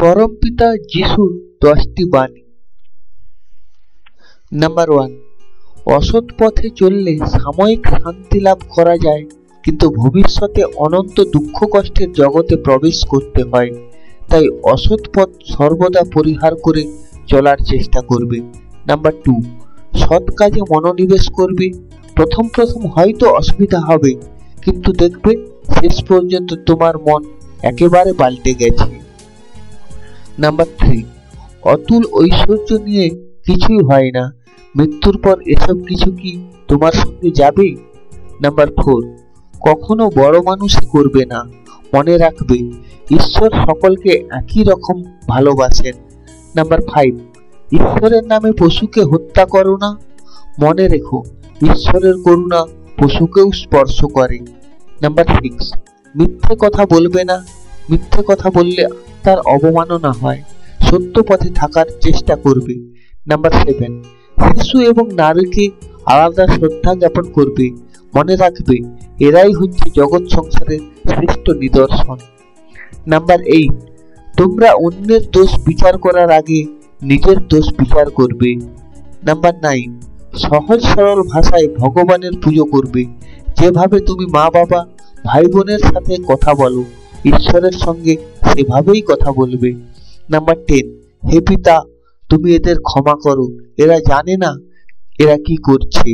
পরমপিতা যিশুর 10টি বাণী। নাম্বার 1, অসৎ পথে চললে সাময়িক শান্তি লাভ করা যায়, কিন্তু ভবিষ্যতে অনন্ত দুঃখ কষ্টের জগতে প্রবেশ করতে হয়। তাই অসৎ পথ সর্বদা পরিহার করে চলার চেষ্টা করবে। নাম্বার 2, সৎ কাজে মনোনিবেশ করবে। প্রথম হয়তো অসুবিধা হবে, কিন্তু দেখবে শেষ পর্যন্ত তোমার মন একেবারে পাল্টে গেছে। নাম্বার 3, অতুল ঐশ্বর্য নিয়ে কিছুই হয় না, মৃত্যুর পর এসব কিছু কি তোমার সঙ্গে যাবে? নাম্বার 4, কখনো বড় মানুষই করবে না, মনে রাখবে ঈশ্বর সকলকে একই রকম ভালোবাসেন। নাম্বার 5, ঈশ্বরের নামে পশুকে হত্যা করো না, মনে রেখো ঈশ্বরের করুণা পশুকেও স্পর্শ করে। নাম্বার 6, মিথ্যে কথা বলবে না, মিথ্যে কথা বললে তার অবমাননা হয়, সত্য পথে থাকার চেষ্টা করবে। নাম্বার 7, শিশু এবং নারীকে আলাদা শ্রদ্ধা জ্ঞাপন করবে, মনে রাখবে এরাই হচ্ছে জগৎ সংসারের শ্রেষ্ঠ নিদর্শন। নাম্বার 8, তোমরা অন্যের দোষ বিচার করার আগে নিজের দোষ বিচার করবে। নাম্বার 9, সহজ সরল ভাষায় ভগবানের পুজো করবে, যেভাবে তুমি মা বাবা ভাই বোনের সাথে কথা বলো, ঈশ্বরের সঙ্গে সেভাবেই কথা বলবে। নাম্বার 10, হে পিতা, তুমি এদের ক্ষমা করো, এরা জানে না এরা কি করছে।